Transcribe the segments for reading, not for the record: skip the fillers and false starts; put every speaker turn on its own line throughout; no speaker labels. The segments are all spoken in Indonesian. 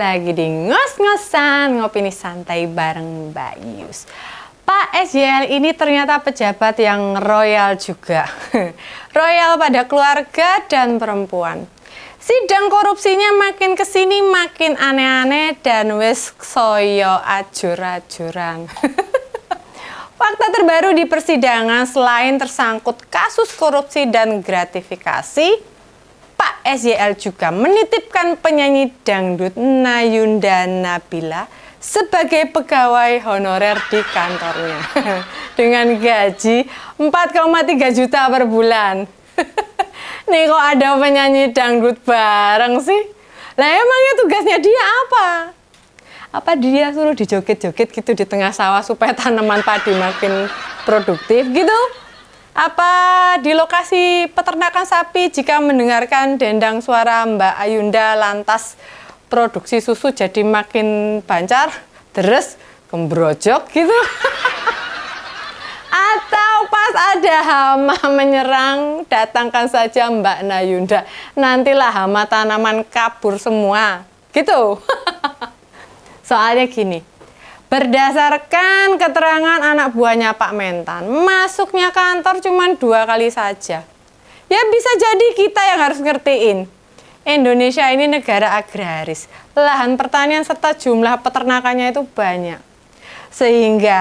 lagi di ngos-ngosan ngopini santai bareng Mbak Yus. Pak SYL ini ternyata pejabat yang royal juga. Royal pada keluarga dan perempuan. Sidang korupsinya makin kesini makin aneh-aneh dan wis soyo ajur-ajuran. Fakta terbaru di persidangan selain tersangkut kasus korupsi dan gratifikasi, Pak SYL juga menitipkan penyanyi dangdut Nayunda Nabila sebagai pegawai honorer di kantornya dengan gaji 4,3 juta per bulan. Nih kok ada penyanyi dangdut bareng sih? Lah emangnya tugasnya dia apa? Apa dia suruh dijoget-joget gitu di tengah sawah supaya tanaman padi makin produktif gitu? Apa di lokasi peternakan sapi jika mendengarkan dendang suara Mbak Ayunda lantas produksi susu jadi makin bancar, terus gembrojok gitu? Atau pas ada hama menyerang, datangkan saja Mbak Nayunda, nantilah hama tanaman kabur semua, gitu. Soalnya gini, berdasarkan keterangan anak buahnya Pak Mentan, masuknya kantor cuma 2 kali saja. Ya bisa jadi kita yang harus ngertiin. Indonesia ini negara agraris, lahan pertanian serta jumlah peternakannya itu banyak. Sehingga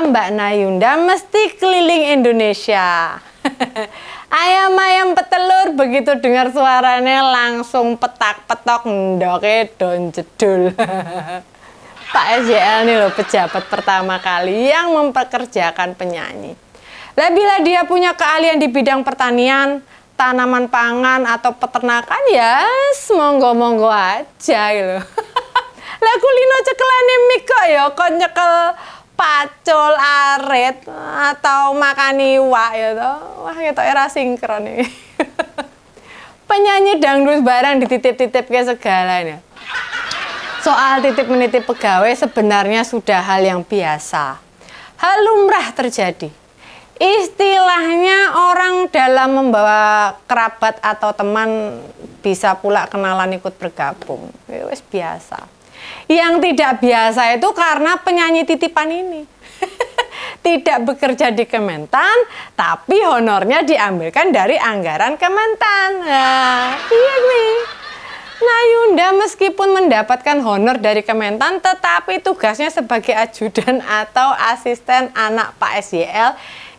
Mbak Nayunda mesti keliling Indonesia. Ayam-ayam petelur begitu dengar suaranya langsung petak-petok ndoke don jedul. Pak SYL ini loh pejabat pertama kali yang mempekerjakan penyanyi. Lah bila dia punya keahlian di bidang pertanian, tanaman pangan atau peternakan ya monggo-monggo aja gitu. Lah kulino cekelane mik kok ya kon nyekel pacul arit atau makan iwak ya toh. Wah ketok era sinkron iki. Penyanyi dangdut barang dititip-titip ke segalanya. Soal titip-menitip pegawai sebenarnya sudah hal yang biasa. Hal lumrah terjadi. Istilahnya orang dalam membawa kerabat atau teman bisa pula kenalan ikut bergabung. Wes biasa. Yang tidak biasa itu karena penyanyi titipan ini. Tidak bekerja di Kementan, tapi honornya diambilkan dari anggaran Kementan. Nah, iya nih. Nayunda meskipun mendapatkan honor dari Kementan, tetapi tugasnya sebagai ajudan atau asisten anak Pak SYL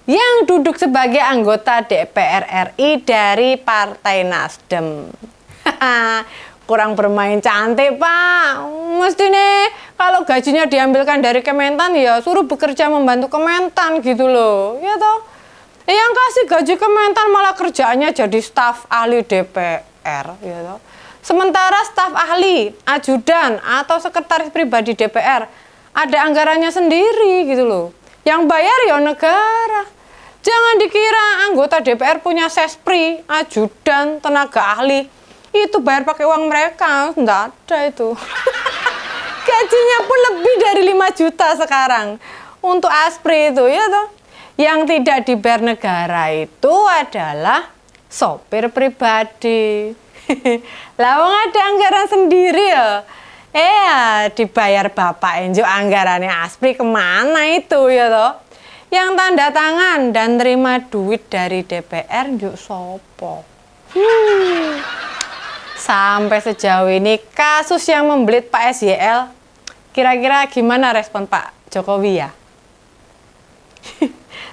yang duduk sebagai anggota DPR RI dari Partai Nasdem. Kurang bermain cantik, Pak. Mesti nih, kalau gajinya diambilkan dari Kementan, ya suruh bekerja membantu Kementan gitu loh. Ya toh? Yang kasih gaji Kementan malah kerjaannya jadi staf ahli DPR, ya toh? Sementara staf ahli, ajudan, atau sekretaris pribadi DPR ada anggarannya sendiri gitu loh. Yang bayar ya negara. Jangan dikira anggota DPR punya sespri, ajudan, tenaga ahli. Itu bayar pakai uang mereka, enggak ada itu. Gajinya pun lebih dari 5 juta sekarang. Untuk aspri itu ya toh. Yang tidak dibayar negara itu adalah sopir pribadi. Lawang ada anggaran sendiri ya. Dibayar bapak enjuk anggarannya aspri kemana itu ya toh? Yang tanda tangan dan terima duit dari DPR enjuk sopo. Sampai sejauh ini kasus yang membelit Pak SYL, kira-kira gimana respon Pak Jokowi ya?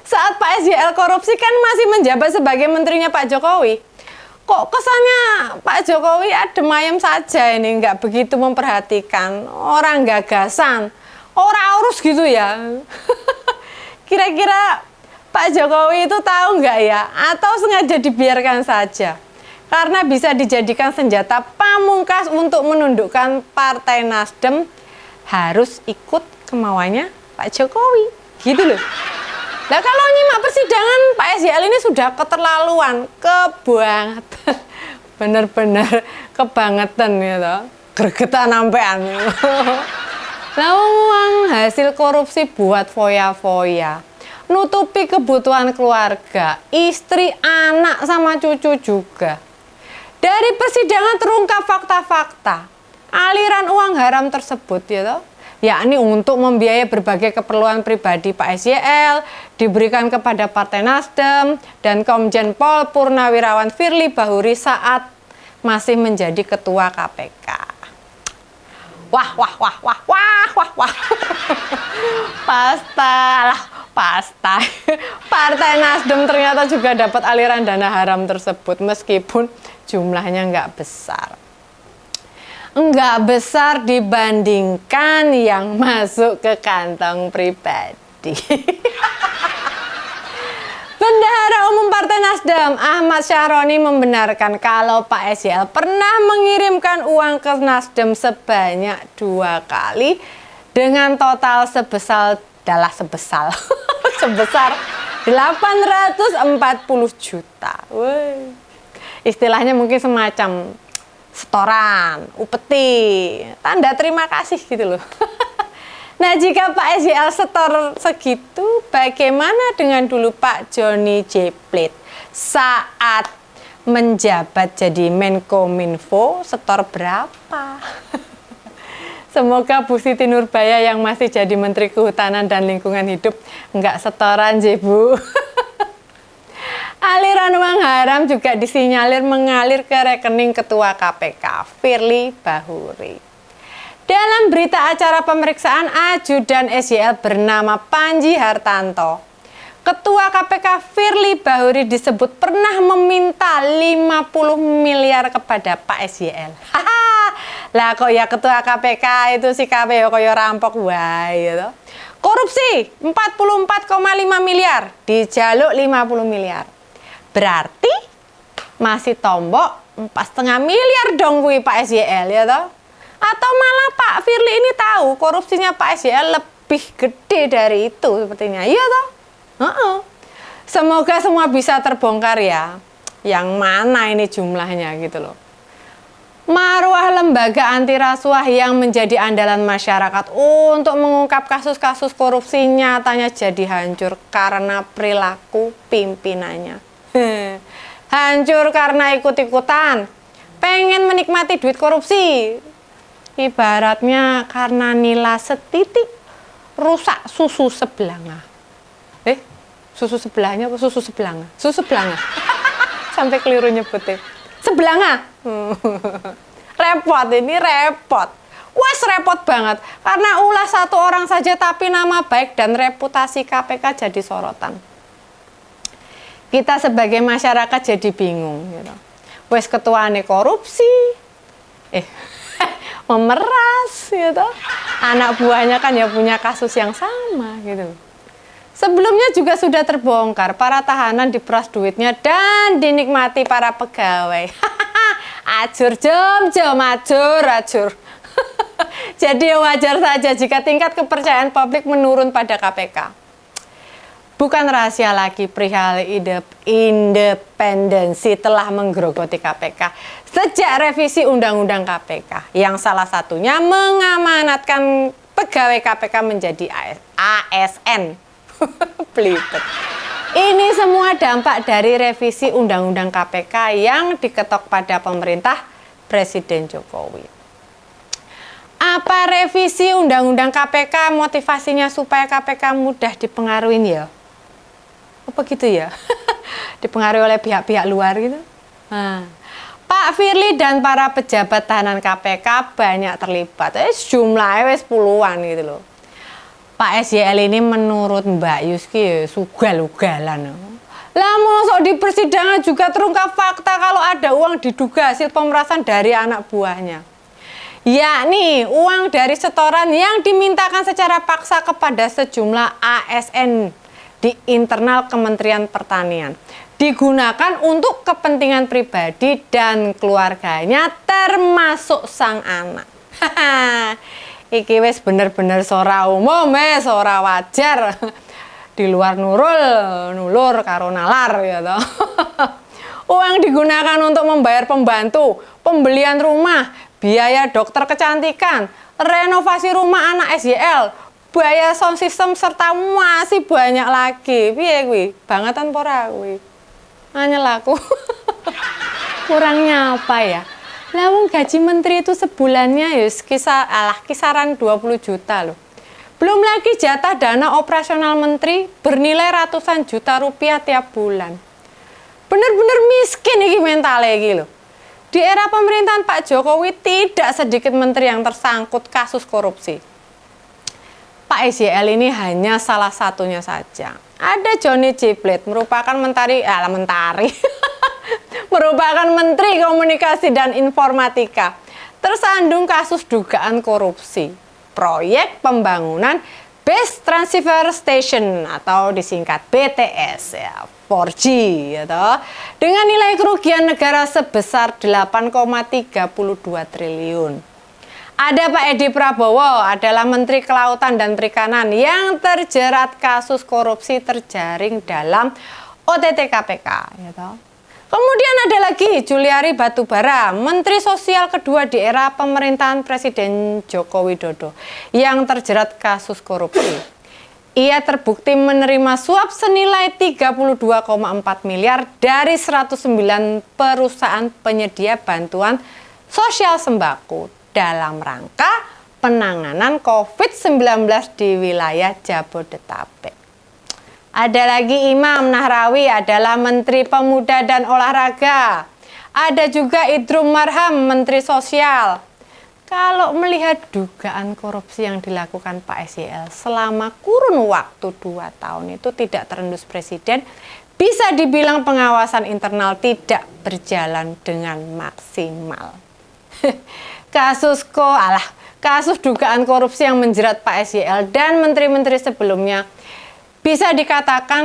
Saat Pak SYL korupsi kan masih menjabat sebagai menterinya Pak Jokowi. Kok kesannya Pak Jokowi adem ayem saja ini, nggak begitu memperhatikan orang gagasan, orang urus gitu ya. Kira-kira Pak Jokowi itu tahu nggak ya, atau sengaja dibiarkan saja? Karena bisa dijadikan senjata pamungkas untuk menundukkan Partai Nasdem harus ikut kemauannya Pak Jokowi, gitu loh. Nah kalau nyimak persidangan Pak SYL ini sudah keterlaluan, kebangetan, bener-bener kebangetan gitu, gregetan sampean. Nah uang hasil korupsi buat foya-foya, nutupi kebutuhan keluarga, istri, anak, sama cucu juga. Dari persidangan terungkap fakta-fakta aliran uang haram tersebut ya toh, yakni untuk membiayai berbagai keperluan pribadi Pak SYL diberikan kepada Partai Nasdem dan Komjen Pol Purnawirawan Firly Bahuri saat masih menjadi ketua KPK. Wah. Pasta. Partai Nasdem ternyata juga dapat aliran dana haram tersebut meskipun jumlahnya nggak besar. Nggak besar dibandingkan yang masuk ke kantong pribadi. Bendahara Umum Partai Nasdem Ahmad Syahroni membenarkan kalau Pak SYL pernah mengirimkan uang ke Nasdem sebanyak 2 kali dengan total sebesar 840 juta. Wey. Istilahnya mungkin semacam setoran, upeti, tanda terima kasih gitu loh. Nah, jika Pak SYL setor segitu, bagaimana dengan dulu Pak Joni G. Plate saat menjabat jadi Menkominfo, setor berapa? Semoga Bu Siti Nurbaya yang masih jadi Menteri Kehutanan dan Lingkungan Hidup nggak setoran, Bu. Aliran uang haram juga disinyalir mengalir ke rekening Ketua KPK, Firly Bahuri. Dalam berita acara pemeriksaan ajudan SYL bernama Panji Hartanto, Ketua KPK Firly Bahuri disebut pernah meminta 50 miliar kepada Pak SYL. Lah kok ya Ketua KPK itu sikapnya kaya rampok wae ya. Korupsi 44,5 miliar, dijaluk 50 miliar. Berarti masih tombok 4,5 miliar dong kuwi Pak SYL ya toh. Atau malah Pak Firly ini tahu korupsinya Pak SYL lebih gede dari itu sepertinya. Iya toh? Semoga semua bisa terbongkar ya. Yang mana ini jumlahnya gitu loh. Marwah lembaga anti rasuah yang menjadi andalan masyarakat untuk mengungkap kasus-kasus korupsi nyatanya jadi hancur karena perilaku pimpinannya. Hancur karena ikut-ikutan, pengen menikmati duit korupsi. Ibaratnya karena nila setitik rusak susu sebelanga. Susu sebelahnya apa susu sebelanga? Susu sebelanga. Sampai keliru nyebutnya. Sebelanga. Repot ini, repot. Wes repot banget karena ulah satu orang saja tapi nama baik dan reputasi KPK jadi sorotan. Kita sebagai masyarakat jadi bingung gitu. Wes ketuane korupsi. Memeras gitu. Anak buahnya kan ya punya kasus yang sama gitu. Sebelumnya juga sudah terbongkar para tahanan diperas duitnya dan dinikmati para pegawai. Ajur jom ajur. Jadi wajar saja jika tingkat kepercayaan publik menurun pada KPK. Bukan rahasia lagi perihal independensi telah menggerogoti KPK sejak revisi Undang-Undang KPK yang salah satunya mengamanatkan pegawai KPK menjadi ASN. Belibet. Ini semua dampak dari revisi Undang-Undang KPK yang diketok pada pemerintah Presiden Jokowi. Apa revisi Undang-Undang KPK motivasinya supaya KPK mudah dipengaruhi ya? Apa gitu ya? Dipengaruhi oleh pihak-pihak luar gitu? Nah, Pak Firly dan para pejabat tahanan KPK banyak terlibat. Jumlahnya wes puluhan gitu loh. Pak SYL ini menurut Mbak Yuski sugal-ugalan. Lah mosok di persidangan juga terungkap fakta kalau ada uang diduga hasil pemerasan dari anak buahnya. Yakni uang dari setoran yang dimintakan secara paksa kepada sejumlah ASN di internal Kementerian Pertanian. Digunakan untuk kepentingan pribadi dan keluarganya termasuk sang anak. Iki wis bener-bener sora umum, sora wajar. Di luar nulur karo nalar ya toh. Uang digunakan untuk membayar pembantu, pembelian rumah, biaya dokter kecantikan, renovasi rumah anak SYL, biaya sound system serta masih banyak lagi. Piye kuwi? Bangetan pora kuwi. Hanya laku. Kurangnya apa ya? Lah gaji menteri itu sebulannya ya kisaran 20 juta loh. Belum lagi jatah dana operasional menteri bernilai ratusan juta rupiah tiap bulan. Bener-bener miskin iki mentalnya iki loh. Di era pemerintahan Pak Jokowi tidak sedikit menteri yang tersangkut kasus korupsi. Pak SYL ini hanya salah satunya saja. Ada Johnny G. Plate merupakan merupakan Menteri Komunikasi dan Informatika, tersandung kasus dugaan korupsi proyek pembangunan Base Transceiver Station atau disingkat BTS ya, 4G ya toh, dengan nilai kerugian negara sebesar 8,32 triliun. Ada Pak Edi Prabowo, adalah Menteri Kelautan dan Perikanan yang terjerat kasus korupsi terjaring dalam OTT KPK ya toh. Kemudian ada lagi Juliari Batubara, Menteri Sosial kedua di era pemerintahan Presiden Joko Widodo yang terjerat kasus korupsi. Ia terbukti menerima suap senilai 32,4 miliar dari 109 perusahaan penyedia bantuan sosial sembako dalam rangka penanganan COVID-19 di wilayah Jabodetabek. Ada lagi Imam Nahrawi, adalah Menteri Pemuda dan Olahraga. Ada juga Idrum Marham, Menteri Sosial. Kalau melihat dugaan korupsi yang dilakukan Pak SYL selama kurun waktu 2 tahun itu tidak terendus Presiden, bisa dibilang pengawasan internal tidak berjalan dengan maksimal. Kasus dugaan korupsi yang menjerat Pak SYL dan menteri-menteri sebelumnya bisa dikatakan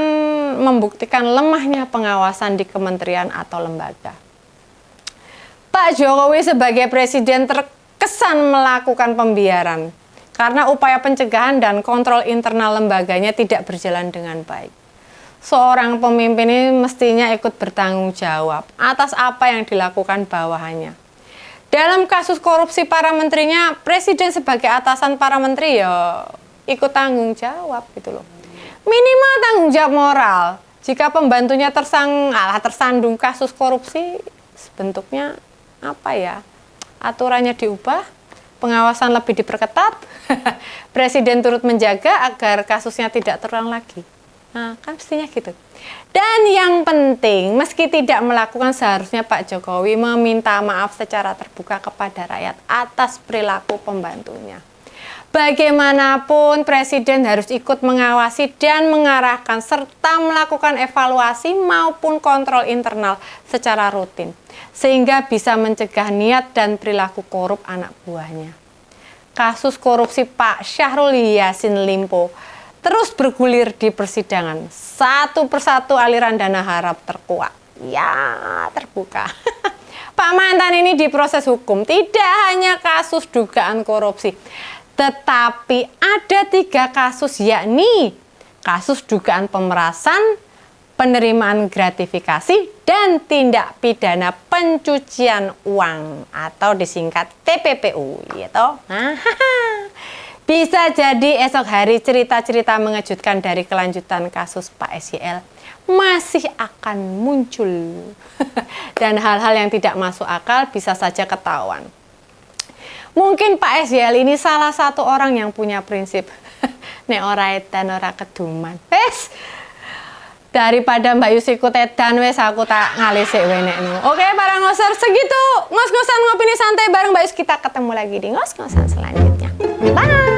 membuktikan lemahnya pengawasan di kementerian atau lembaga. Pak Jokowi sebagai presiden terkesan melakukan pembiaran karena upaya pencegahan dan kontrol internal lembaganya tidak berjalan dengan baik. Seorang pemimpin ini mestinya ikut bertanggung jawab atas apa yang dilakukan bawahannya. Dalam kasus korupsi para menterinya, presiden sebagai atasan para menteri ya ikut tanggung jawab gitu loh. Minimal tanggung jawab moral. Jika pembantunya tersandung kasus korupsi, bentuknya apa ya? Aturannya diubah, pengawasan lebih diperketat, presiden turut menjaga agar kasusnya tidak terulang lagi. Nah, kan mestinya gitu. Dan yang penting, meski tidak melakukan, seharusnya Pak Jokowi meminta maaf secara terbuka kepada rakyat atas perilaku pembantunya. Bagaimanapun, Presiden harus ikut mengawasi dan mengarahkan serta melakukan evaluasi maupun kontrol internal secara rutin, sehingga bisa mencegah niat dan perilaku korup anak buahnya. Kasus korupsi Pak Syahrul Yassin Limpo terus bergulir di persidangan. Satu persatu aliran dana haram terkuak. Ya, terbuka. Pak mantan ini diproses hukum, tidak hanya kasus dugaan korupsi, tetapi ada 3 kasus, yakni kasus dugaan pemerasan, penerimaan gratifikasi, dan tindak pidana pencucian uang atau disingkat TPPU gitu. Bisa jadi esok hari cerita-cerita mengejutkan dari kelanjutan kasus Pak SYL masih akan muncul. Dan hal-hal yang tidak masuk akal bisa saja ketahuan. Mungkin Pak SYL ini salah satu orang yang punya prinsip nek ora edan ora keduman. Daripada Mbak Yusi kutedan wes aku tak ngalisik wenekno. Oke, para ngoser, segitu ngos-ngosan ngopini santai bareng Mbak Yusi. Kita ketemu lagi di ngos-ngosan selanjutnya. Bye.